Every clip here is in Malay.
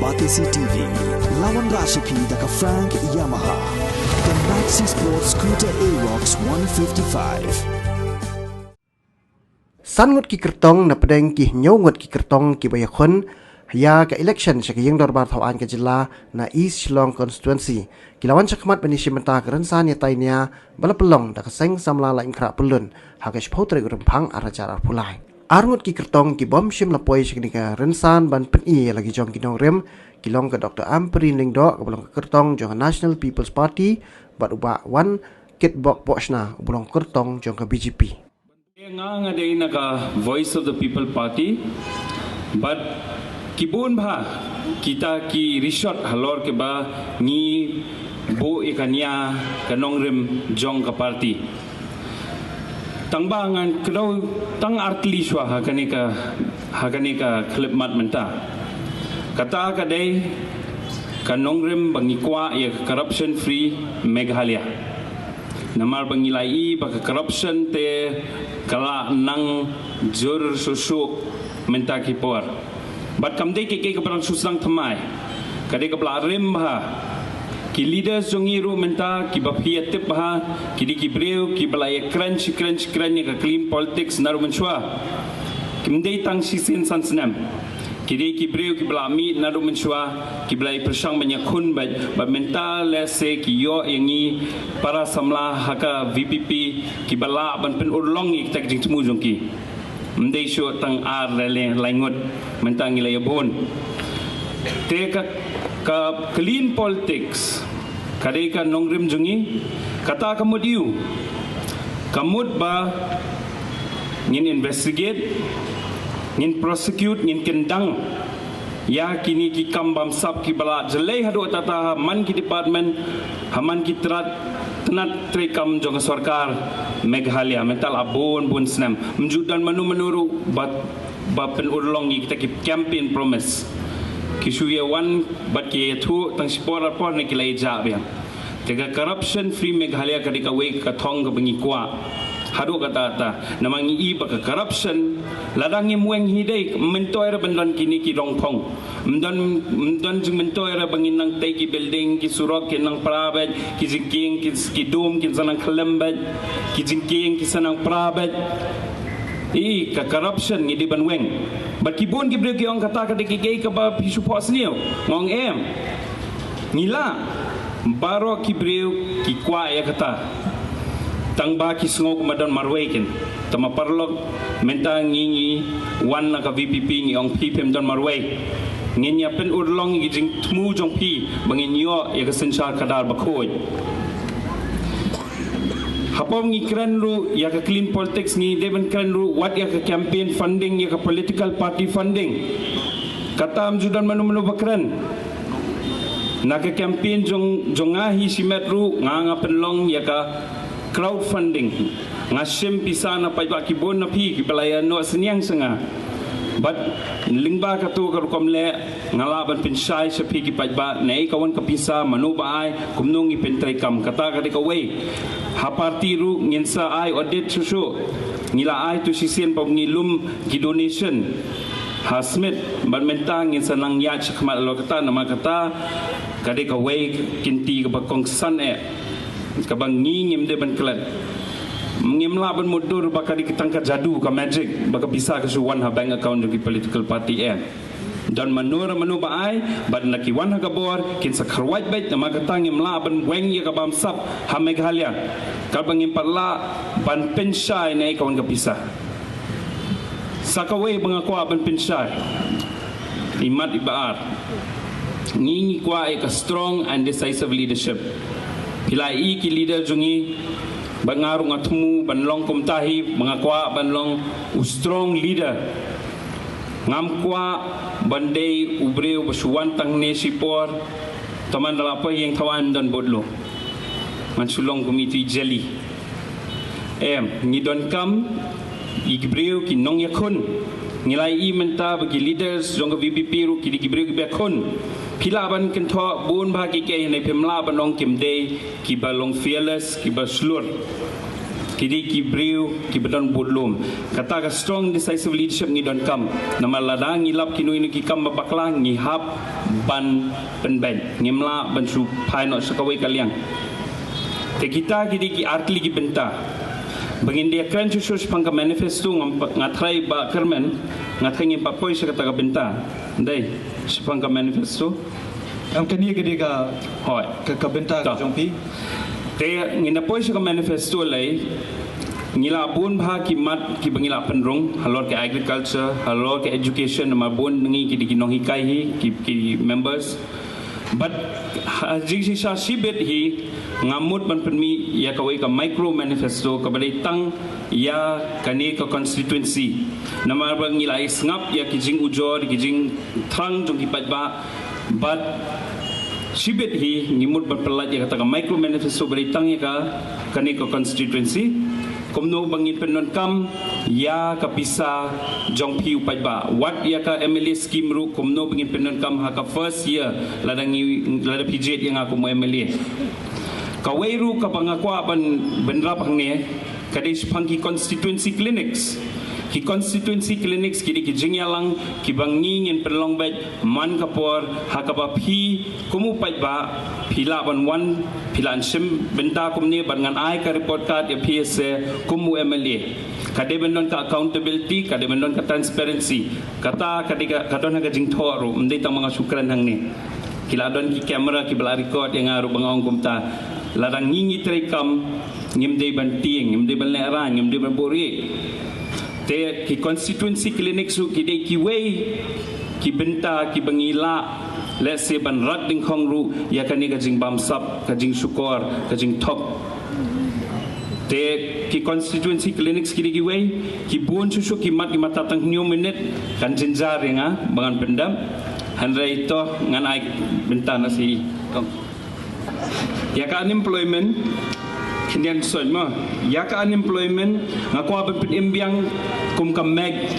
Batisi TV, lawan Rashipi daka Frank Yamaha, dan Maxi Sports Scooter Aerox 155. Sangut ki kertong na pedeng ki nyongut ki kertong ki bayakon ya ka election sa kiyang dorbar thawan ka jilla na East Shillong constituency kilawan sakmat bani simenta kerensan ya tainya balapelong da kaseng samla la ingkra pelun ha ka shpotre gurumpang arajar pulai arngut ki kertong ki bom sim lapoi siknika rensan ban peni lagi jong kinong rem kilong ka Dr. Amprin Lingdo ka belong ka kertong jong National People's Party bat uba wan kitbok bochna belong kertong jong ka BJP. Nga day naka Voice of the People Party, but kibun ba kita ki resort halor ke ba ni bo ikanya kanong rem jong ka party. Tangbangan kedau tang artli swa hakanika klip mat menta. Kata kadai kanong rem bangikwa ya corruption free Meghalaya. Namar bangilai baka corruption te kala nang jur susuk menta ki por. Bat kam de ke parang susang thamai. Kade ka bla rem ha. Ki leaders jongiru menta ki bapia tip ha ki di ki breu ki bla ye crunch ka clean politics naru menchwa. Kim de tang sisin sansnam. Kiri ki breu ki bla mi naru menchwa ki bla persang banyak kun ba mental lese ki yo yangi para samla haka VPP ki bala ban pen urlong ik tak jing temu jongki mdei sho tang ar le langot mentang ilay bon te ka clean politics kade ka nongrim jongi kata kamudiu kamut ba ngin investigate ngin prosecute ngin kendang ya kini ki kambam sab ki bala jelai hadu tata man ki department haman ki tenat trekam jong sarkar Meghalaya mental abon bun snam menjudan menuru bat pen urlong kita ki campaign promise ki suya wan bat ki thu tang spora por ne ki lai ja biang tega corruption free Meghalaya kadika we ka thong ka bangi kwa hadu kata ta namangi i baka corruption ladangi mueng hidai mentoira bendan kini ki rongpong mendon jing mentoira bangin nang tai ki building ki surok ki nang prabet ki jingking ki dom ki sanang khlembet ki jingking ki sanang prabet i ka corruption ni di banweng bakibun ki breki ong kata ka ki ka ba pisu posnio ngong em ngila baro ki breu ki kwa ya kata tang ba ki sngok madan marweken tama parlok menta ngingi wan na ka VPP ngi ong pipem don marway nginya pen urlong gi jing tmu jong pi bangin yo ya ka sensar kadar bakoy hapom ngi kranru ya ka clean politics ni deben kranru wat ya ka campaign funding ya ka political party funding kata amjudan manu bakran na ka campaign jongahi simetru nga penlong ya ka crowdfunding ngasim pisana pajak kibon na pi kipalayan no senyang senga but lingba ka tu kar komle ngalaban pinsai sa pi kipajba nei kawan kapisa manuba ai kumnung ipentrai kam kata ka de kawai ha parti ru nginsa ai audit susu ngila ai tu sisien pom ngilum ki donation hasmet ban mentang nginsa nang ya chakmal lo kata nama kata ka de kawai kinti ka bakong san kabang ngim de ban klat ngim la ban mudur baka di ketangkat jadu ka magic baka bisa ke suwan ha bank account di political party dan manura manu baai bad naki wan ha kabor kin sa kharwaj bait na magatang ngim la ban weng ya ka bam sap ha Meghalaya kabang ngim parla ban pensai nei kawan ka bisa sakawe bangakwa ban pensai imat ibaar ngingi kwa ka strong and decisive leadership pilai ki leader jungi bangarung atmu banlong kumtahi mangakwa banlong strong leader ngamkwa bandai ubreu basuan tang ne sipor taman dalapa yang tawan dan bodlo mansulong komiti jeli ngidon kam igibreu ki nong yakun ngilai I menta bagi leaders jong VPP ru ki gibreu ki bakun pilaban kentho bun bagi ke nei pemla banong kimdei ki balong fearless ki baslur kidi ki breu ki bedon bodlom kata ka strong decisive leadership ngi don kam nama ladang ngilap kinu ini ki kam bakla ngi hap ban penben ngimla ban su phai no sakawai kaliang te kita kidi ki artli ki benta bangin dia kran su pangka manifesto ngatrai ba kermen ngathai ngi papoi sa kata ka benta dai pangka manifesto am kani gede ka hoi ka benta ka jongpi te ngina poi sa ka manifesto lai ngila bun bha ki mat ki bangila penrong halor ke agriculture halor ke education ma bun ngi ki di nong hikai hi ki members but jing sa sibet hi ngamut ban penmi ya kawai ka micro manifesto ka balai tang ya kani ka constituency nama bangila isngap ya ki jing ujor ki jing thrang jong ki ba but sibet hi ngimut ban pelat ya kata ka micro manifesto balai tang ya ka kani ka constituency komno bangin penon kam ya kapisa jong piu pai ba what ya ka MLA scheme ru komno bangin penon kam ha ka first year ladangi lada PJ yang aku mo MLA ka weiru ka pangakwa ban benra pangne kadis pangki constituency clinics ki constituency clinics kidi ki jingyalang ki bangi ngin perlong bet man kapor hakaba phi kumu pai ba phila ban wan philan sim benta kumni ban ngan ai ka report card ya PSA kumu MLA kade benon ka accountability kade benon ka transparency kata kadika kadon ha jing thoru mdei tang mga sukran hang ni kila don ki camera ki bala record yang aru bangong kumta ladang ngingi trekam ngimdei ban tieng ngimdei ban lerang ngimdei ban bori te ki constituency clinic su ki dei ki wei ki benta ki bangila let's say ban rat ding khong ru ya kani ka jing bam sap ka jing sukor ka jing top te ki constituency clinics ki dei ki wei ki bun susu ki mat ki mata tang new minute kan jinjar nga bangan pendam handrai to ngan ai benta na si tong ya ka unemployment Kendian soal mah, ya ka unemployment, ngaku apa penimbiang kum meg,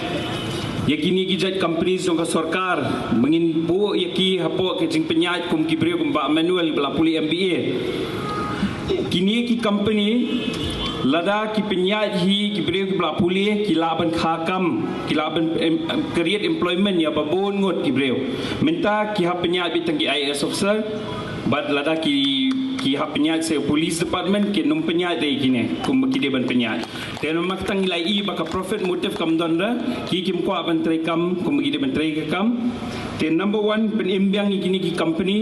ya kini kijat companies yang sarkar, mengin bu ya ki hapo kecing penyat kum kibriu kum pak manual belapuli MBA, kini ki company lada ki penyat hi kibriu belapuli kilaban khakam, kilaban create employment ya babon ngot kibriu, minta ki hap penyat bitangi IAS officer, bad lada ki hak penyat saya police department ki num penyat dei kini kum ki de ban penyat dan maktang nilai i baka profit motive kam donda ki kim ko ban trai kam kum ki de ban trai kam then number 1 pen imbiang kini ki company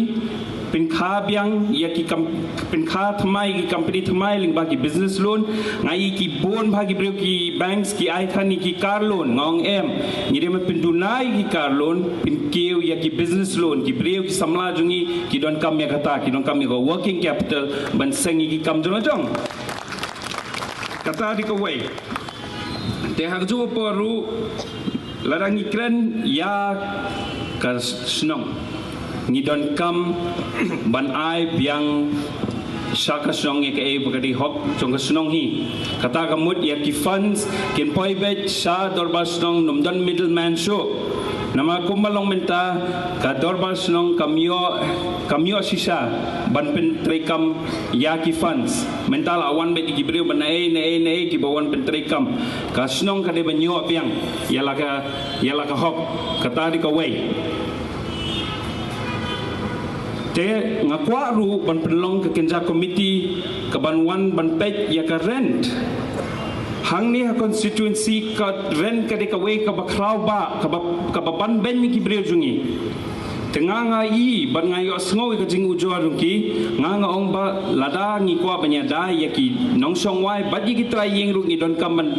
pen kha biang ya ki pen kha thamai ki company thamai ling bagi business loan ngai ki bon bagi breu ki banks ki ai thani ki car loan ngong em ni de pen dunai ki car loan pen keu ya ki business loan ki breu ki samla jungi ki don kam ya kata ki don kam ya working capital ban sengi ki kam jong jong kata di kawai te hak ju poru larang ikran ya ka snong ni don kam ban ai biang shaka snong ye ke bagadi hok jong snong hi kata kamut ya ki funds kin poi bet sha dorba snong num don middleman show nama kumalong menta ka dorba snong kamyo sisa ban pen trekam ya ki funds mental awan bet ki breu ban nei ki bawan pen trekam ka snong ka de banyo piang ya la ka hok kata di ka wei te ngakwa ru ban penlong ke kenja committee ke ban wan ban pek ya ka rent hang ni ha constituency ka rent ka de ka we ka bakrau ba ka ban ben ni ki breu jungi tengah ngai ban ngai osngoi ka jing ujo rungki nga ong ba lada ngi kwa banyada ya ki nong song wai ba ji ki try yeng ru ngi don kam ban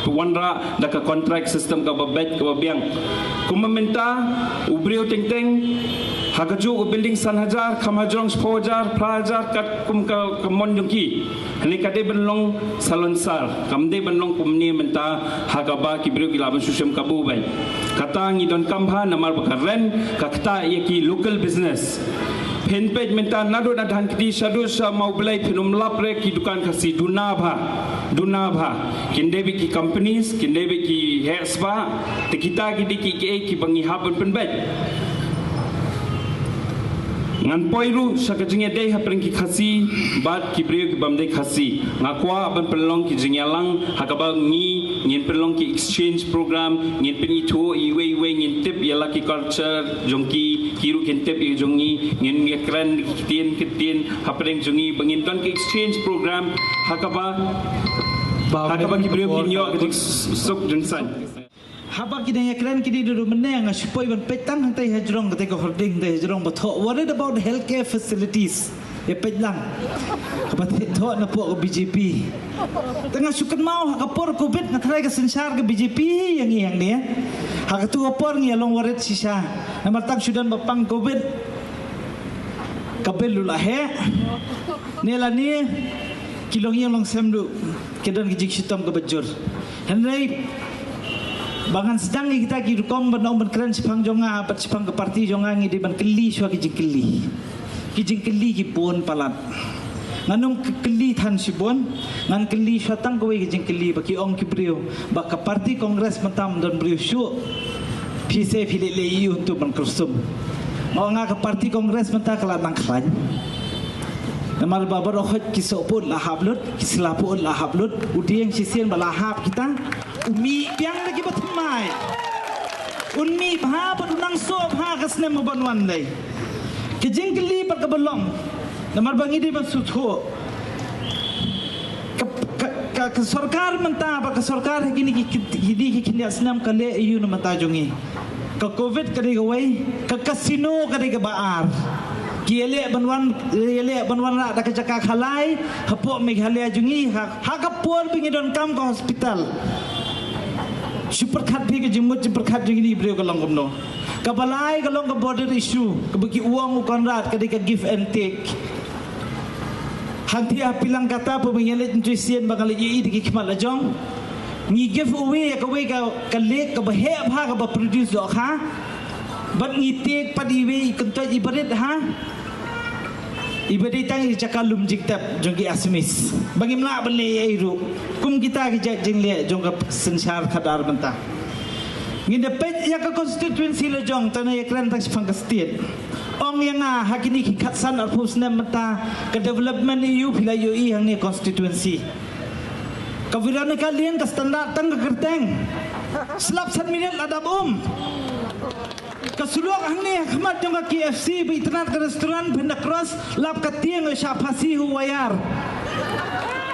wanra da ka contract system ka ba bet ka ba biang kumamenta ubreu teng teng hagaju building san hajar kamajong 4000 prajar kat kum ka mon jongki hani kade benlong salon sar kamde benlong kumni menta hagaba ki brio ki laban susem kabu bai kata ngi don kamha namar bakaren kakta yaki local business penpej menta nado na dhan kiti shadu sa mau belai penum lapre ki dukan kasi dunabha kindebi ki companies kindebi ki hesba te kita ki bangi habon penbej ngan poiru sa kajingya dei hapreng ki khasi bat ki brio ki bamdei khasi ngakwa ban pelong ki jingyalang hakaba ngi ngin pelong ki exchange program ngin peni to iwe ngin tip yala ki culture jongki kiru kin tip i jongi ngin ngekran kitien hapreng jongi bangin don ki exchange program hakaba ki brio ki nyo ki sok jengsan Habak kita yang keren kita dulu menang supaya ban petang hantai hajrong ketika holding hantai hajrong betul. Worried about healthcare facilities. Ya petlang. Kepada itu nak buat ke BJP. Tengah sukan mau hak kapor COVID nak try ke sensar ke BJP yang dia. Hak tu kapor ni along worried sisa. Nama tang sudah bapang COVID. Kabel lulah he. Ni lah ni kilong yang long semdu. Kedan kijik sitam ke bejur. Henry Bangan sedang kita kirukom benong keren sepang jonga pat sepang ke parti jonga ngi di ban keli swa kijing keli ki pon palat nganung keli than sibon ngan keli swatang ko kijing keli baki ong ki brio baka parti kongres mentam don brio syu pise phile le yu tu ban kursum mau nga ke parti kongres menta kala nang klan Namar babar okhat kisopun lahablut kislapun lahablut udieng sisian balahap kita umi piang lagi batumai unmi bha padunang so bha kasne mabanwan dai kijing keli par kabelong namar bangi di basutho ke sarkar menta ba ke sarkar gini ki kini asnam kale iyu na mata jongi ke covid kade gawai ke kasino kade ke baar kiele banwan ra da kajaka khalai hapo meghalaya jungi ha kapor bingidon kam ke hospital super khat bhi ke jimut super khat jungi ni brio kalong komno kabalai kalong ke border issue ke bagi uang ukon rat ke give and take hanti apilang kata pemingale nutrisian bakal yi di kimat lajong ni give away ka lek ke bahe bha ka produce lo kha bat ngi tek padiwe kentai ibarat ha ibadat tang cakalum jiktap jongki asmis bagi melak bele airu kum kita ki jengle jongka sensar khadar benta ngi depet ya ka constituency le jong tanah ekran tak sepang state ong yang hakini ki khatsan arpus nem mata ke development EU phila UI hang ni constituency kavirane kalian ka standard tang ka kerteng slap 1 minit ladam Kasulok hangni khmat jong KFC bi internet ke restoran benda cross lap katieng sya phasi huwayar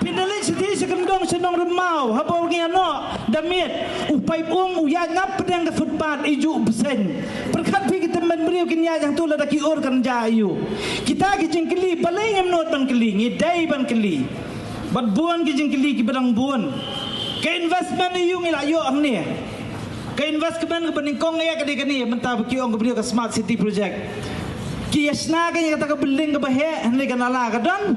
pinale sedi sekendong senong remau habo ngi ano damit upai uya ngap pedang ke footpath iju besen perkat bi kita memberi kinya yang tu lada ki or kan jayu kita ki jengkeli paling emnot ban keli ngi dai ban keli bat buan ki jengkeli ki bedang buan ke investment yu ngi layo angni ke investment ke peningkong ya kadi mentah kiong ke beliau ke smart city project ki yasna ke kata ke building ke bahe hendak kanala ke don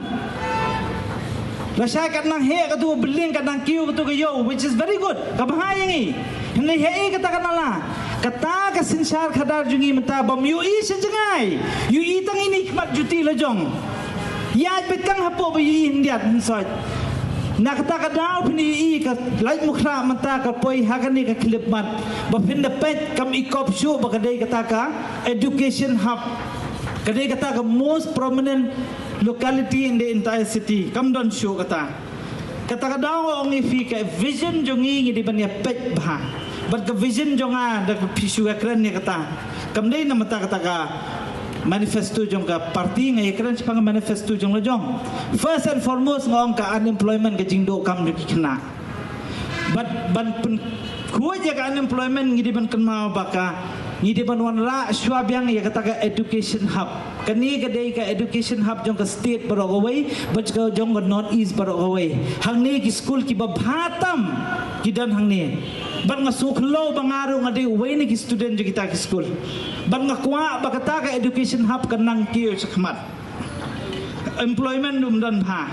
rasa kat nang he ke tu building kat nang kiu ke tu ke yo which is very good ke bahaya ngi hendak he kata kanala kata ke sensar khadar jungi mentah bom UI sejengai UI tang ini khmat juti lejong ya betang hapo be UI indiat inside nak kata kadau pini ka lait mukhra mata ka poi hakani ka clip mat ba pin the pet kam ikop show ba kadai kata ka education hub kadai kata ka most prominent locality in the entire city kam don show kata kadau ong ifi ka vision jongi ngi di bania pet ba but ka vision jonga da pisu ka kran ni kata kam dai na mata kata ka manifesto jong ka parti ngai keren sepang manifesto jong lejong first and foremost ngong ka unemployment ke jingdo kam ki kena ban pun kuat ya ka unemployment ngi ban kenma baka ngi ban wan ra swabyang ya kata ka education hub kani ka dei ka education hub jong ka state barogawai bach ka jong ka north east barogawai hang ni ki school ki babhatam kidan hang ni ban nga suklo bangaro nga de way ni student jo kita ki school ban nga kwa bakata ka education hub kanang kiyo sa khmat employment dum dan ha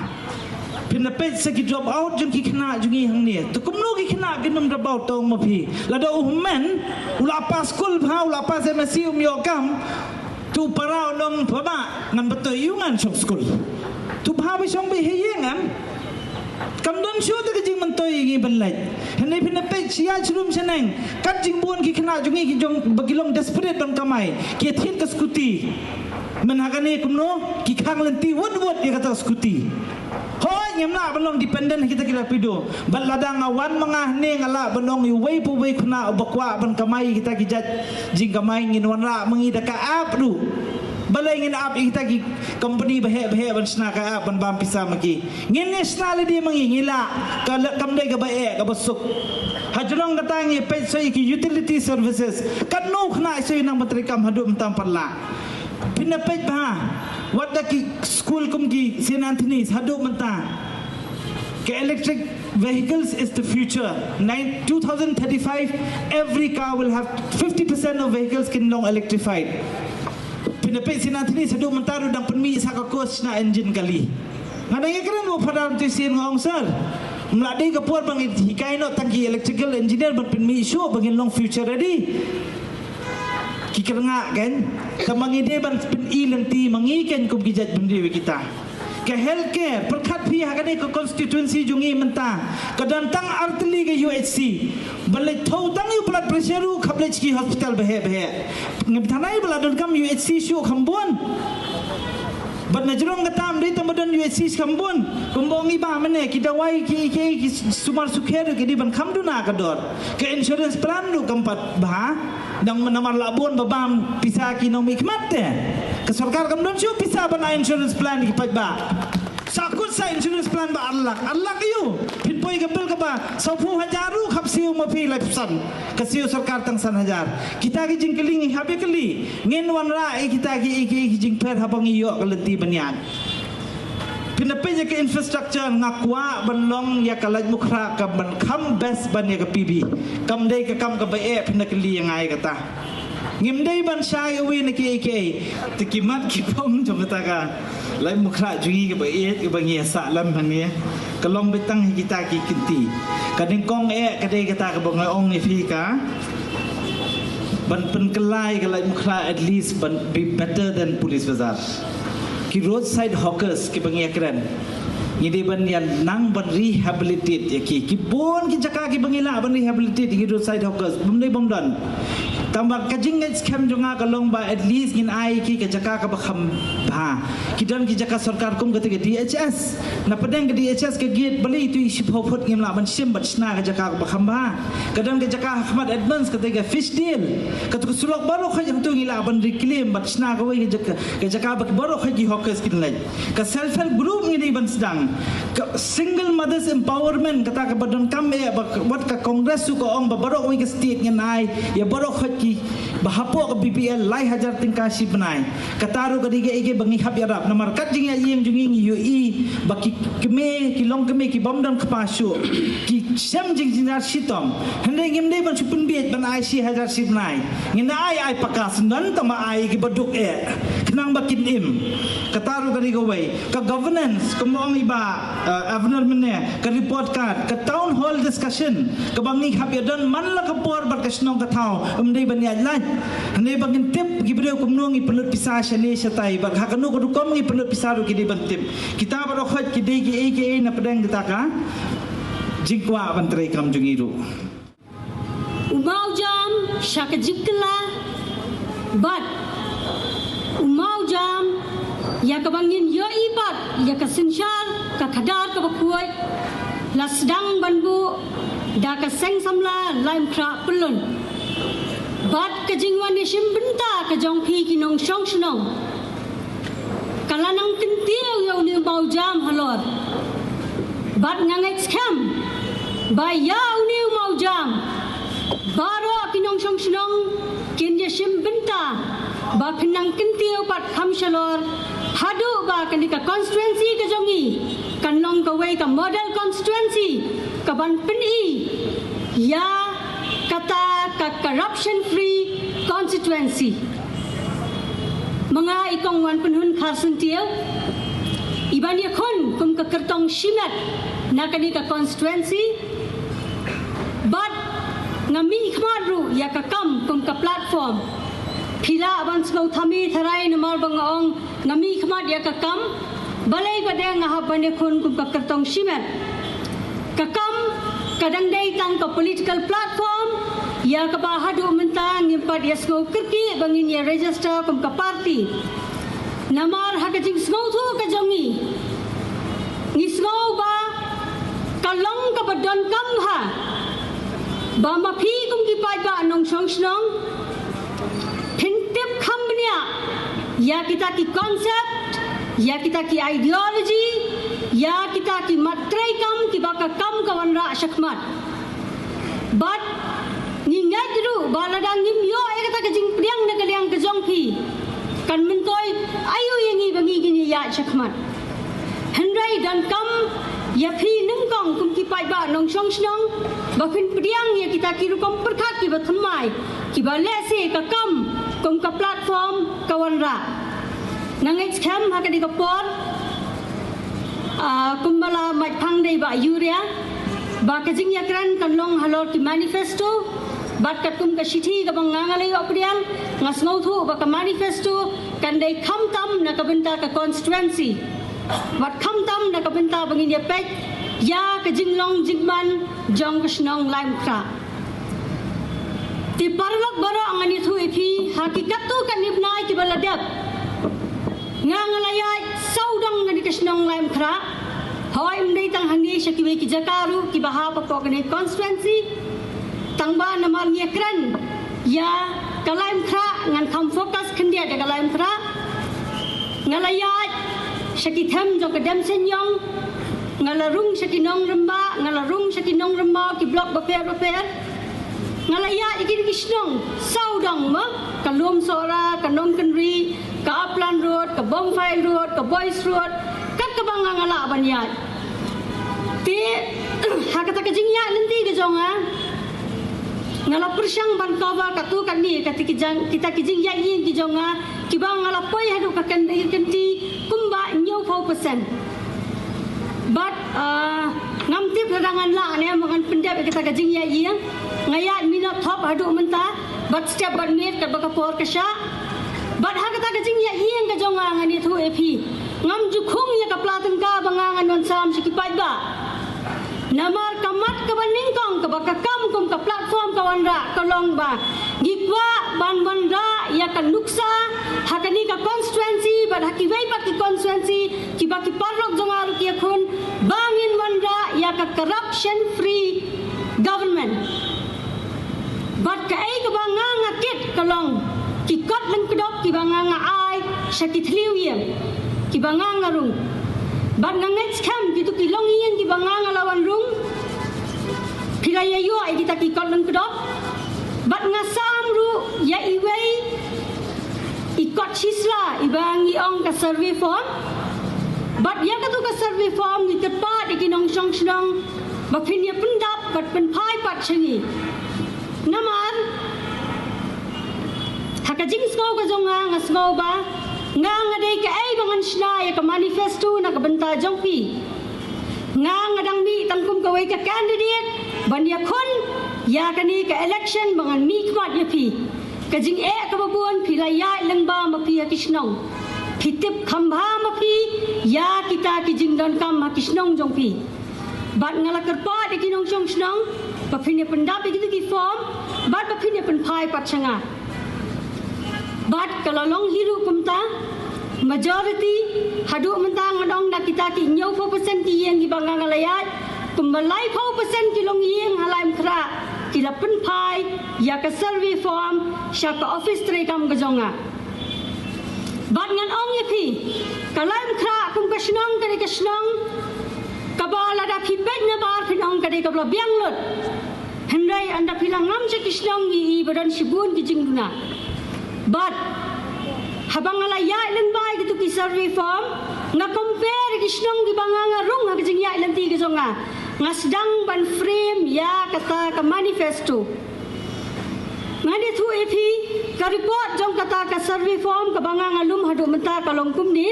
pinapet sa ki drop out jong ki khna jungi hang ni to kumno ki khna ginum drop out tong mapi lada uhmen ula pa school bha ula pa MSc umyokam tu parao long phaba ngan batoy yungan sok school tu bha bi song bi heyengam kam don show ta jing mantoy ngi banlai henai pinapet sia chrum seneng kat jing buan ki khna jungi ki jong bagilong desperate ban kamai ki thin ka skuti menhakani kumno ki khang lenti wot dia kata skuti hoi ngemna belum dependent kita pido bal ladang awan mangah ne ngala benong yu wei pu wei khuna bakwa ban kamai kita kijat jing kamai ngin wanra mengi daka ap du balai ngin ap kita ki company bahe ban sna ka ap ban bam pisa maki ngin national dia mengi ngila ka kamdai ka bae ka basuk hajrong katangi pe sei ki utility services kan no khna sei nang menteri kam hadu mentam parla pinapet bah wadda ki school kum ki St. hadu menta ke electric vehicles is the future. 2035 every car will have 50% of vehicles can long electrified. Pinapet St. hadu menta ru dang penmi saka coach na engine kali ngadang keren wo padam tu sin ngong sir mladi ka por bang hikai no tangki electrical engineer ban penmi show bangin long future ready kikeranga kan kamangide ban ilenti mangiken kum kijat bendewe kita ke healthcare perkhat phi hakane ko constituency jungi menta kadantang artli ke UHC balai thau tang yu blood pressure u khablech ki hospital behe ngibthanai bala kam UHC shu khambon bat najrong katam dei tamadan UHC khambon kumbongi ba mane kidawai ki sumar sukher ke di ban khamduna kador ke insurance plan du kampat ba dang menamar labon babam pisa ki nomi kmate ke sarkar kamdon shu pisa bana insurance plan ki pajba sakut sa insurance plan ba Allah yu pinpoi gabel ka ba 10,000 khapsiu mapi lapsan kasiu sarkar tang 1,000 kita ki jingkeling habe kali ngin wanra kita ki jingper habang iyo kalenti banyan pinapenya ke infrastructure ngakwa banlong ya kalaj mukra ka ban kham best ban ya ka PB kam dei ka kam ka bae pinakli yang ai kata ngimdei ban shai awi na ki tikimat ki pom jom kata ka lai mukra jungi ka bae ka bangi sa lam hangye kalong betang kita ki kinti kading kong kadai kata ka bang ong ni fi ka ban pen kelai ka lai mukra at least ban be better than police bazar ki roadside hawkers ki bangi keren ngide ban yan nang ban rehabilitate ya ki bon ki jaka ki bangila ban rehabilitate ki roadside hawkers bumdai bomdan tambah kajing scam junga kalong ba at least ngin ai ki ka jaka ka bakham ba kidan ki jaka sarkar kum kata DHS na padang ke DHS ke gate bali tu isi phopot ngim la ban sim bat sna ka jaka ka bakham ba kadang ke jaka Ahmad Advance kata ke fish deal kata ku sulok baru kha jang tu ngila ban reclaim bat sna ka wei ke jaka ba baru kha ki hawkers kin lai ka self help group ngini ban sedang single mothers empowerment kata ka badan kam wat ka congress ko ong ba baru wei ke state ngin ai ya baru kha ki bahapo ka BPL lai hajar tingkasi benai kataru ka dige ige bangi hab yarap namar kat jing yeng junging UI baki keme ki long keme ki bomdam kpasu ki sem jing jinar sitom hande ngim dei ban supun biet ban ai si hajar si benai ngina ai pakas nan tama ai ki baduk kenang bakin im kataru ka dige wei ka governance kumong iba avner mene ka report card ka town hall discussion ka bangi hab yadan man la ka por bar kasnong ka thau dei banyan lan hande bangin tip gibreu kumno ngi pelut pisah shale shatai bag hakanu ko kom ngi pelut pisaru ki di bantip kita baro khat ki dei ki eke na pedang kita ka jingkwa bantrai kam jungiru umau jam shaka jikla but umau jam ya ka bangin yo ibat ya ka sinshar ka khadar ka bakuai la sedang banbu da ka seng samla laim kra pulun bat ka jingwan ni shimbenta ka jong phi ki nong shong shnong kalanang tintiau yo ni bau jam halor bat ngangai scam ba yau ni mau jam baro ki nong shong shnong kin ye shimbenta ba phinang tintiau bat kham shalor hadu ba kan ka constituency ka jongi kan nong ka wei ka model constituency ka ban pini ya kata ka corruption free constituency mga ikong wan penhun kharsun tiaw iban ya khon kum ka kertong shimat na kani ka constituency but ngami khmadru ya ka kam kum ka platform phila aban sgau thami tharai namar bangaong ngami khmad ya ka kam balai badeng ngahap bane khon kum ka kertong shimat ka kam kadang dai tang ka political platform ya ka bahadu mentang impat ya sgau kerki bangin ya register kum ka party Namar hakajing smau tu kajongi. Ngismau ba kalong ka badon kam ha. Ba mapi kum ki pai ba nong song snong. Pintip khambnya. Ya kita ki concept, ya kita ki ideology, ya kita ki matrai kam ki baka kam kawan ra syakmat. But ningat dulu baladang nim yo kata kajing priang na kaliang kajong pi. Kan mentoy ayu yang bangi gini ya syakmat. Hendrai dan kam ya pi nengkong kum ki pai ba nong song snong. Bakin priang ya kita ki rukom perkat ki bathamai. Ki ba lese ka kam kum ka platform kawan ra. Nangit scam hakadi ka por. Kumbala mai phang dei ba yuria. Ba kajing ya kran kan long halor ki manifesto. Bat katum ka sithi ka bangangalay opriang ngas ngau thu ba ka manifesto kan dei kham tam na ka benta ka constituency. Wat kham tam na ka benta bangin ya pek ya ka jinglong jingman jong ka snong laim kra. Ti parlok baro angani thu ipi hakikat tu kan ibnai ki baladap. Ngangalayay saudang ngani ka snong laim kra. Hawai mdei tang hangi syakiwe ki jakaru ki baha pa pokane constituency. Tangba namar nyekran ya kalaim kra ngan kam fokus kendia de kalaim kra. Ngalayat syakithem jo kedam senyong ngalarung syakinong remba ngalarung syakinong remba ki blok baper ngalayat ikin kisnong saudang ma kalum sora kanong kenri ka upland road ka bonfire road ka boys road kat ka bang ngala banyat ti hakata ka jingya nanti ka jonga ngala persyang ban kawa katu kan ni kita kijing ya yin ki jonga ki bang ngala poi hadu ka kan kenti kumba nyau 4%. But ngamti perangan la ne mangan pendap kita kijing ya yin ngayat minat top hadu menta but step but made ka baka por ka sha but hakata kijing ya yin ka jonga ngani thu ep ngam ju khung ya ka platang ka bangangan non sam sikipai ba namar kamat ka baning kong ka baka kam kum ka platform kawan ra kalong ba gikwa ban ra ya kan nuksa hakani ka constituency but hakiwai pa ki constituency ki baki parlok jongar ki khun bangin man ra ya ka corruption free government but ka ai ka banganga kit kalong ki kot lang kedok ki banganga ai syakithliu ye ki banganga rung bat ngangets kam gitu ki long yen ki banganga lawan rung pilaya yo ai kita ki kot lang kedok bat ngasam ru ya iwei ikot sisla ibang iong ka survey form bat ya ka tu ka survey form ni tepat ikinong song snong bapin ya pendap bat pen pai pat chengi namar hakajing skau ka jonga ngasngau ba ngadai ka ai bangan sna ya ka manifesto na ka benta jongpi ngadang mi tangkum ka wei ka candidate ban ya khon ya kani ka election bangan mi kmat ya pi kajing ka babun pilaya lengba ma pi ya kisnong pitip khambha ma pi ya kita kijing don kam ma kisnong jongpi bat ngala kerpa de kinong song snong bapin ya pendap gitu ki form bat bapin ya pen pai pat changa bat kalau long hiru kumta majority hadu mentang ngadong dak kita ki nyau 4% ki yang di bangang alayat kumbalai 4% ki long yang halaim kra kila pen pai ya ka survey form sya ka office tre kam gajonga bat ngan ong ye pi kalaim kra kum ka snong kare ka snong kabala da pi bet na bar pin ong kare ka bla biang lot hendai anda pilang ngam se ki snong gi badan sibun ki jingduna but habang alaya ilan bay gitu ki survey form nga compare ki snong di banganga rung ha kijing ya ilan ti ki jonga nga sedang ban frame ya kata ka manifesto ngani thu epi ka report jong kata ka survey form ka banganga lum hadu menta ka longkum ni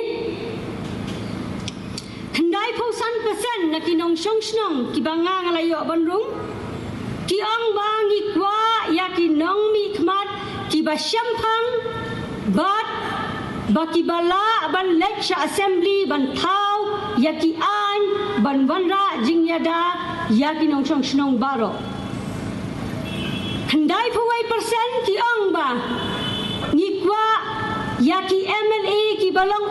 hendai 100% na kinong song snong ki banganga layo ban rung ki ang bangi kwa ya kinong mi khmat ki ba syampang bat baki bala ban lecture assembly ban thau yaki an ban wanra jingyada yaki nong song snong baro hendai pawai persen ki ang ba ngikwa yaki MLA ki balong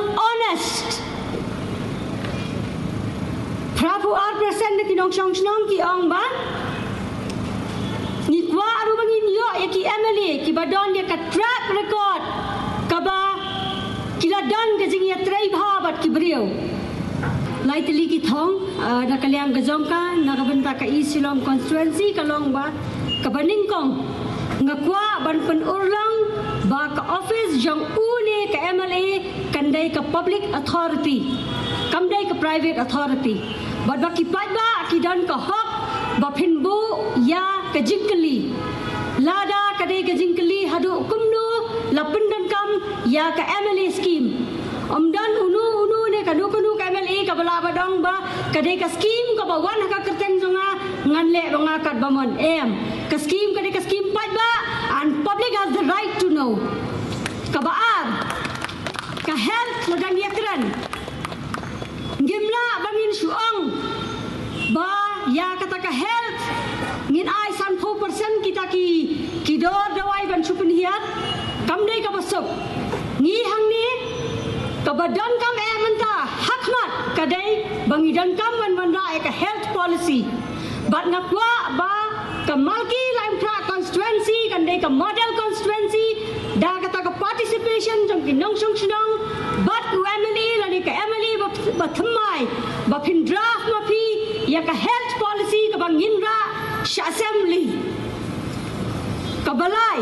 Krapu present na kinong siyong ki ong ba? Ni kwa aru bangin yo ya ki Emily ki badon dia ka track record ka ba kila dan ka jing ya trai bhabat ki brio. Lai teli ki thong na kaliang gajong ka na kabenta ka Isilong constituency kalong ba ka baningkong ngakwa ban pen urlang ba ka office jong une ka MLA kandai ka public authority kamdai ka private authority bad ba ki pai ba ki dan ka hok ba phinbu ya ka jingkali lada kadai ka jingkali hadu kumnu lapindan kam ya ka MLA scheme amdan unu ne kanu ka MLA ka bala badong ba kadai ka scheme ka ba wan ka kerteng jonga nganle banga kat bamon ka scheme kadai ka scheme pai ba and public has the right to know ka baar ka health ladang yakran gimla bangin suang ba ya kata ka health ngin ai san 4% kita ki dor dawai ban supun hiat kam dei ka basok ngi hang ni ka badan kam menta hakmat kadai bangi dan kam man ra ka health policy bat ngakwa ba ka malki laim pra constituency kan dei ka model constituency da kata ka participation jong kinong song bat UMLE lani ka MLE ba thamai ba phin draft ma phi ya ka health policy ka bangin ra assembly ka balai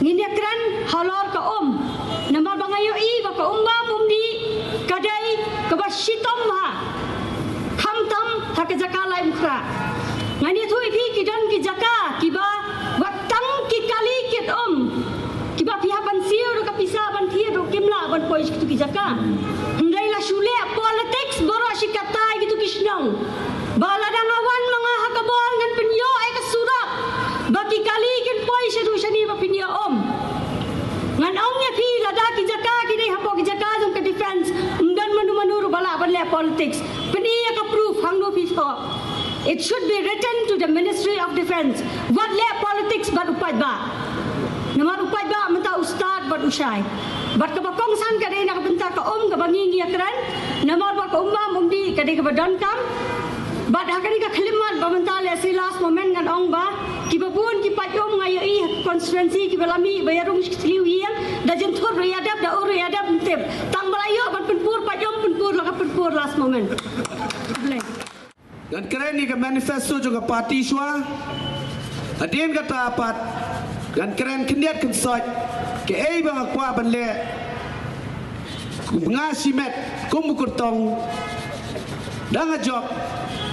nginekran halor ka nama bangayo I ba ka umma mumdi kadai ka ba shitom ha khamtam thak jaka laim kra ngani thui phi ki dan ki jaka ki ba watang ki kali kit ki ba pihak ban siu ka pisa ban thia do kimla ban poi ki jaka ndai la shule politics boro shikatai gitu kisnong bala dangawan mga hakabol ngan penyo ay kasurak baki kali kin poi sidu shani ba pinyo ngan ong ya phi lada ki jaka ki dei hapo ki jaka jong ka defense mdan manu bala ban le politics peniya ka proof hang no phi it should be written to the Ministry of Defense what le politics bat upai ba namar upai ba mata ustad bat usai bat ka bakong san ka dei na ka benta ka ka bangi akran namar ba ka umma mumdi ka dei ka badan kam bat hakani ka khlimat ba menta le si last moment ngan ong ba ki babun ki pajom ngayo I constituency ki balami bayarung sliu yang da jen thor riadap da ur riadap tep tang balayo ban penpur pajom penpur la ka penpur last moment dan keren ni ke manifesto juga parti Shwa adien kata apat dan keren kendiat kensot ke ei bang akwa ban le ngasimet kumukurtong dang job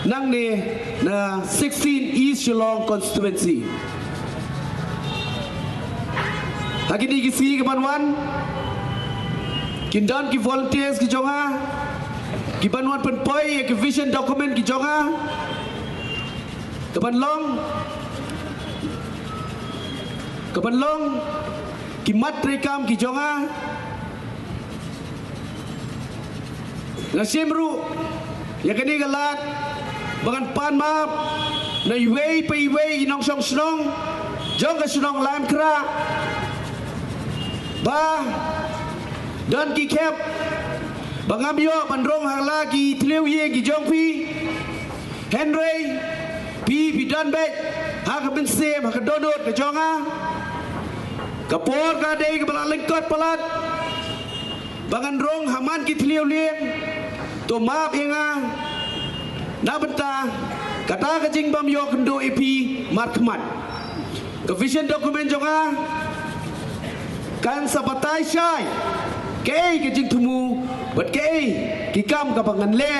nang ni na 16 East Shillong constituency lagi ni kisi ke banwan kindan ki volunteers ki jonga ki banwan penpoi ki vision document ki jonga ke banlong ki matrekam ki jonga na simru ya kini galat bagan pan map na iwei pa iwei inong song snong jong ka snong lam kra ba dan ki kep bangamyo bandrong hangla ki tliu ye ki jong pi Henry pi dan bet ha ka bin sem ha ka donot ka jonga ka por ka dei ka bala lengkot palat bangan rong haman ki tliu lieng to map inga na benta kata ka jing bam yo kendo EP markmat ka vision document jonga kan sabatai syai kei ka jing tumu bat kei ki kam ka bangan le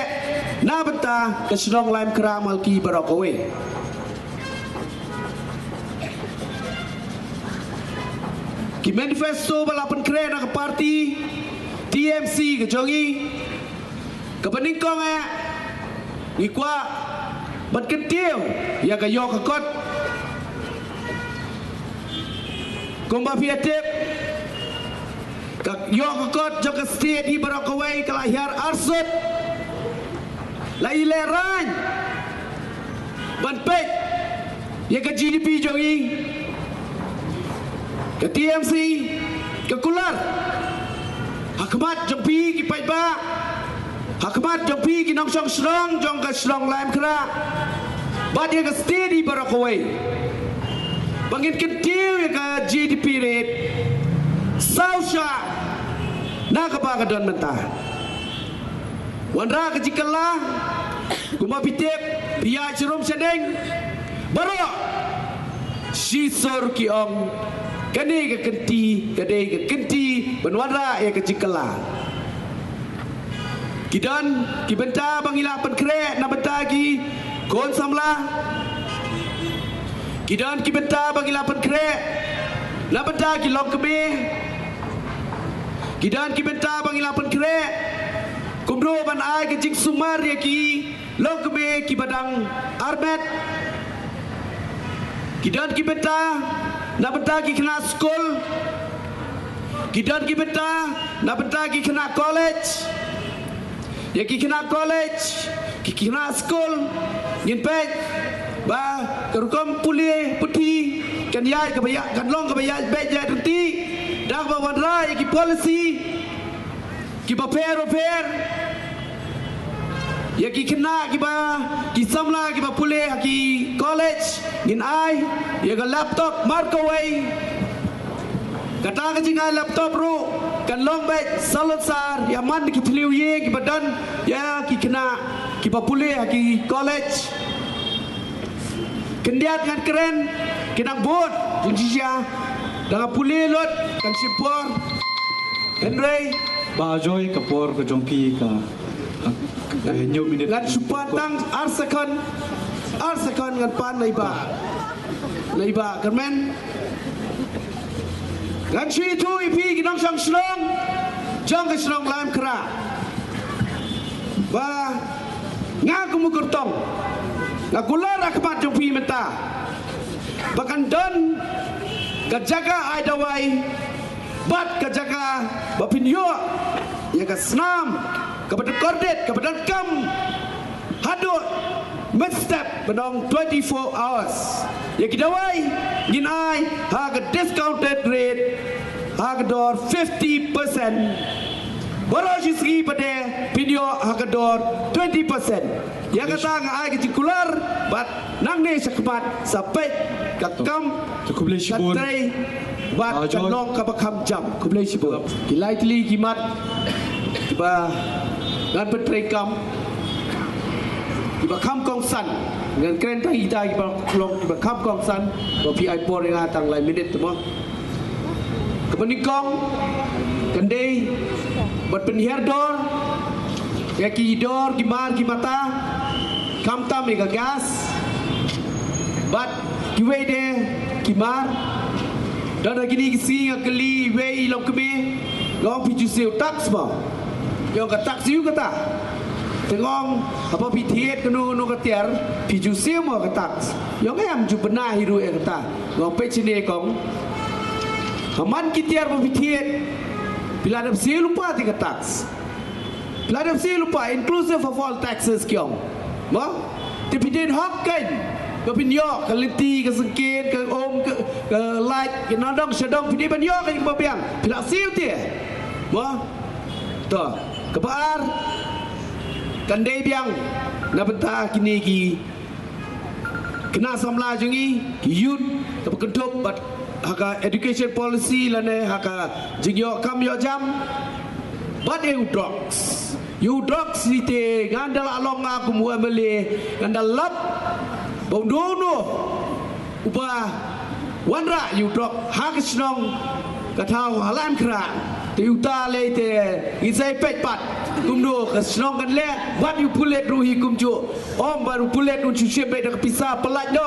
na benta ka snong laim kramal ki barokowe ki manifesto balapan keren ka parti TMC ke jongi ke peningkong ikwa bat kentiu ya ka yo ka kot komba fiatep ka yo ka kot jo ka state hi barakawai ka lahir arsut la ileran ban pek ya ka GDP jongi ke TMC ke kular hakmat jempi ki pai ba Hakmat jong pi kinong song strong jong ka strong laim kra. But ye ka steady barakaway. Bangin kentil ye ka GDP rate. Sausya nakapagadon mentah. Wanra ka jikala kumapitip biya cerum sedeng barok sisor kiong kani ka kenti benwara ya ka jikala kidan kibenta bangila penkre na bentagi kon samla kidan kibenta bangila penkre na bentagi lom kebe kidan kibenta bangila penkre kumro ban ai ke jing sumar ya ki long kebe ki badang arbet kidan ki beta na beta ki kena school kidan ki beta na beta ki kena college ya ki kena college ki kena school ngin pet ba kerukom puli puti kan ya ke baya kan long ke baya bet ya tuti dak ba wadra ya ki policy ki ba fair ya ki kena ki ba ki samla ki ba pule ki college ngin ai ya ga laptop markaway kata ka jinga laptop ru kan long bet salot sar ya man ki tliu ye ki badan ya ki kena ki ba pule ki college kendiat ngan keren kinang bot tunjia dengan pule lot kan sipor Henry Bajoy kapor ke jompi ka nyuk minit ngan supatang arsakan ngan pan laiba kermen ngan si tu ipi kinang sang slong jang ke slong lam kra ba ngaku mukurtong ngakular akmat jompi menta bahkan don kejaga aidawai bat kejaga bapinyo ya ka senam kepada kordet kepada kam hadut mestep benong 24 hours ya kidawai ginai harga discounted rate harga dor 50% Borosi segi pada video harga dor 20%. Yang kata ngai ketikular bat nang ne sekbat sampai kakam cukup leh sibun. Katrai bat kanong kabakam jam kublai sibun. Kilai tili kimat tiba dan bertrekam tiba kam kong san dengan keren tang ida tiba kam kong san bapi iPod yang atang lain minit semua. Kepenikong kendai buat penihar dor ya ki dor gimar gimata kam tam mega gas bat kiwe de kimar dan lagi ni si ngakeli we ilok kebe long piju sel tax ba yo ka tax yu kata tengong apa pitiet kenu katiar piju sel mo ka tax yo ngam ju benah hiru e kata ngong pe cine kong Haman kitiar pemitiet bila ada sih lupa tiga tax, bila ada sih lupa inclusive of all taxes kiong, mo dividen hak kan, kepinyo kaliti kesengkit ke om ke light ke nodong sedong pidi penyo kan kebabiang bila sih tiar, mo to kebar kandai biang nabenta kini ki kena samla jungi youth tapi kentuk but haka education policy lane haka jingyo kam yo jam but you drugs ite ngandal along aku muamele ngandal lap bondono uba wanra you drug hak snong katau halam kra te uta le te isai pet pat kumdo ka snong kan le what you pulet ruhi kumjo om baru pulet un cuci be dak pisah pelat do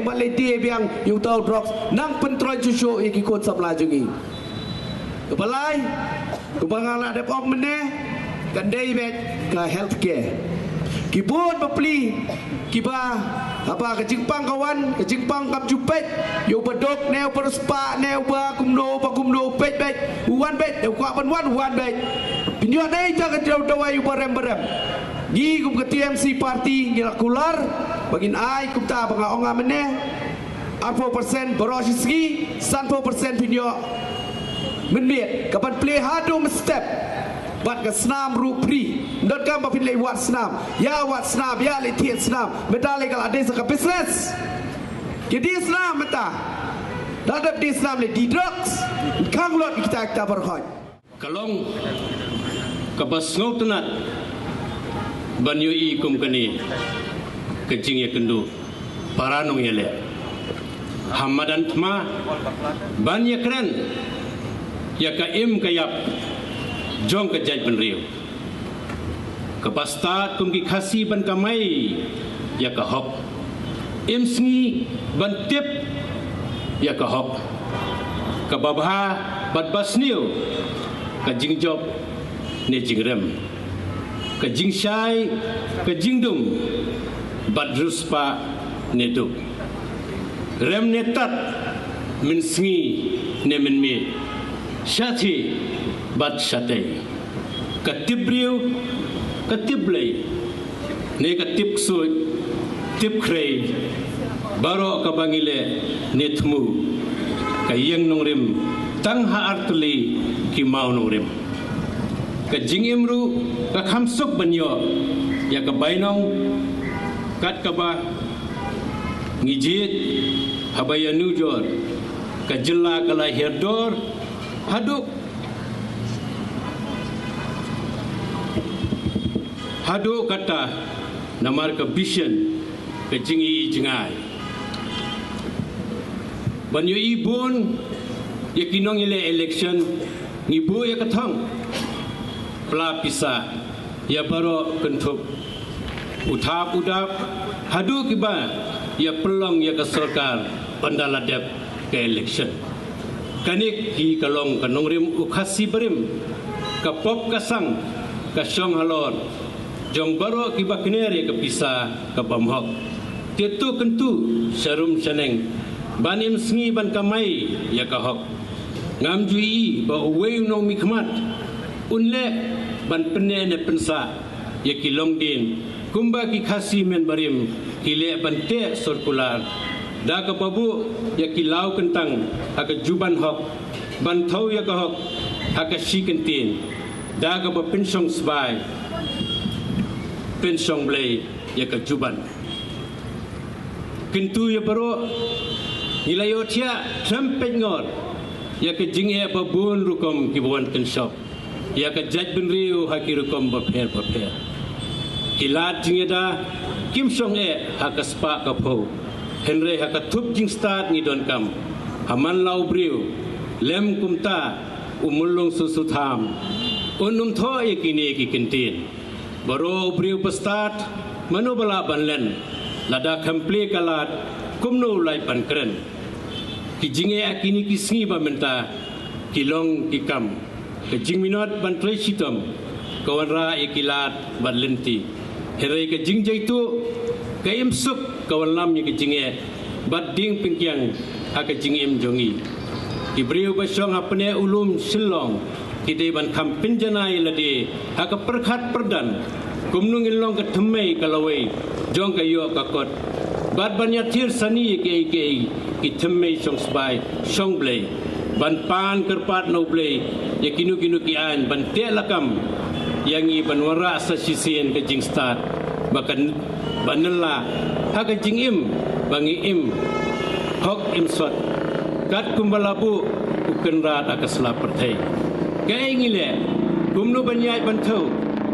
umale dia biang you tahu drugs nang pentrol cucu iki kot sabla jungi kepalai kubangala dep om mene kan dei bet ka healthcare kibut bepli kiba apa ke jingpang kawan ke jingpang kam jupet yo bedok neu perspa neu ba kumno pet wan bet yo kwa ban wan bet pinyo dai jaga dawai barem gi kum ke TMC party ngirakular bagin ai kum ta banga onga mene 4% borosisi 1% pinyo menmiet kapan play hadu step บัดกับสนามรูปรีดอดกันมาพินเลยวัดสนามยาวัดสนามยาเลยเทียนสนามเมตาเลยกับอะไรสักบิสเนสกิดีสนามเมตาดับดีสนามเลยดีดรักส์ข้างรถkita berkhoj kalong kabas ngautanat banyu I kum kani kecing ya kendu paranong yele hamadan tma banyak keren ya ka im kayap jong ka jaj benriu kapastat kum ki khasi ban kamai ya ka hop im sngi ban tip ya ka hop ka babha bat basniu ka jingjob ne jingrem ka jingshai ka jingdum bat ruspa ne duk rem ne tat min sngi ne min mi shathi bat shatai ka tibriu ka tiblei ne ka tip sui tip khrei baro ka bangile ne thmu ka yeng nongrim tang ha artli ki mau nongrim ka jingimru ka khamsuk banyo ya ka bainong kat ka ba ngijit habaya nujor ka jilla kala herdor hadu kata namar ka vision ka jingi jingai banyo ibon ya kinong ile election ngibu ya kathang pla pisa ya baro kentup uthap udap hadu kiba ya pelong ya ka sarkar pandaladep ke election kanik ki kalong kanongrim ukhasi berim ka pop kasang ka syong halon jong baro kiba knere ka pisa ka bamhok tetu kentu syarum saneng banim sngi ban kamai ya ka hok ngam jui ba uwe no mikmat unle ban penne ne pensa ya ki longdin kumba ki khasi men barim ki le ban te circular da ka babu ya ki lau kentang aka juban hok ban thau ya ka hok aka shikentin da ka ba pensong sbai pensong blei ya ka juban kintu ya baro nilayo tia trumpet ngor ya ke jinge babun rukom kibuan kenshop ya ke jaj benriu haki rukom bapher kilat jinge da kim song hakaspa kapho henre hakathup jing start ni don kam haman lau briu lem kumta umulung susutham unum tho yakini ki kentin baro briu pastat manubala banlen lada khample kalat kumno lai pankren ki jinge akini ki sngi ba menta kilong kikam ke jingminot ban trei sitom kawanra ikilat ban lenti herai ke jingjaitu ke imsuk kawan lam ni ke jinge bat ding pingkyang aka jingem jongi ibriu basong apne ulum silong kidai ban kham pinjanai lade aka perkhat perdan kumnung ilong ke thmei kalawai jong kayo kakot bat banyak tir sani ke ki thmei song sbai song blei ban pan kerpat no blei ya kinu ki an ban te lakam yangi ban wara sa sisien ke jing start bakan banella ha ke jing im bangi im hok im sot kat kumbalabu ukenra akasla perthai ke ngile kumnu banyai ban thau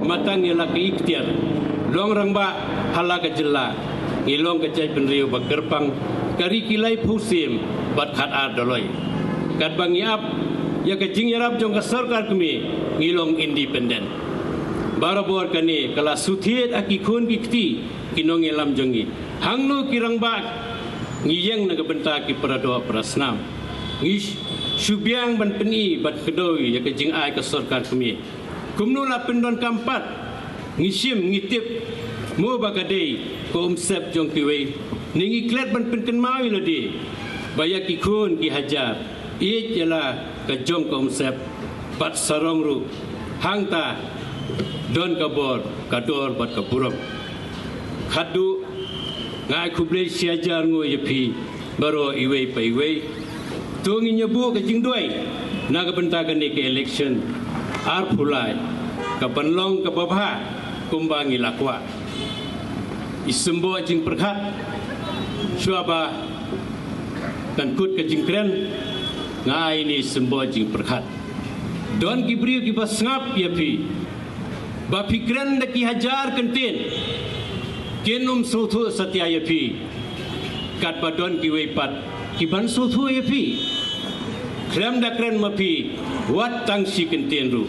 matang ya laki ikhtiar long rangba halaga jilla ngilong ke jai penriu bagerpang kari kilai pusim bat khat ar doloi kat bangi ap ya ke jing yarap jong ka sarkar kami ngilong independent barabor kani kala suthiet aki khun kikti kinong elam jongi hangnu kirangba ngiyeng na benta ki parado prasnam ngish subyang ban peni bat kedoi ya ke jing ai ka sarkar kami kumnu la pendon kampat ngishim ngitip mo bagadei ko umsep jong kiwe ningi klet ban penken mawi ladi bayak ki khun ki hajar i jela ka jong ko umsep pat sarong ru hangta don kabor kador bat kaburam khadu ngai kuble siajar ngo yepi baro iwe paiwe tungi nyebu ka jingdoi naga bentakan ke election ar pulai kapanlong kababha kumbangi lakwa isembo jing perkhat syaba kan kut ke jingkren ngai ni sembo jing perkhat don gibri ki basngap ya pi ba pikran da ki hajar kentin kenum sothu satya ya pi kat badon ki wepat ki ban sothu ya pi krem da kren ma pi wat tang si kentin ru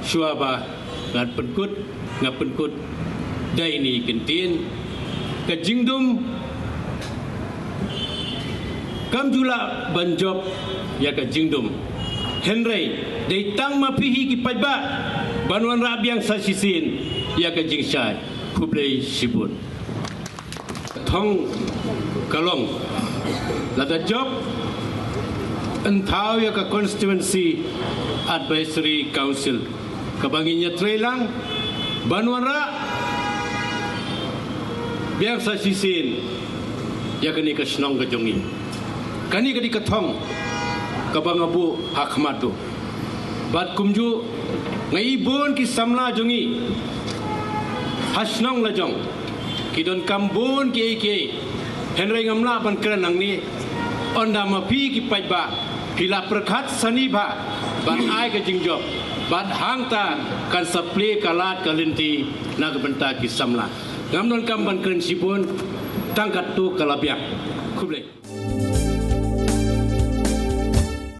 syaba ngat penkut dai ni kentin ke jingdum kam jula banjop ya ke jingdum henry dai tang ma pihi ki pajba banwan rabiang sasisin ya ke jingsai kublai sibun thong kalong lada job entau ya ke constituency advisory council kabanginya trelang banwan ra biang sasisin ya kini ke senong ke jongi kani ke di ketong kabangabu hakmatu bat kumju ngaibon ki samla jongi hasnong la jong kidon kambon ki henry ngamla ban kerenang ni onda mapi ki pajba pila perkhat sani ba ban ai ke jingjob ban hangta kan sapli kalat kalinti nag benta ki samla ngamnon kam ban keren sipun tangkat tu kalabiak kublai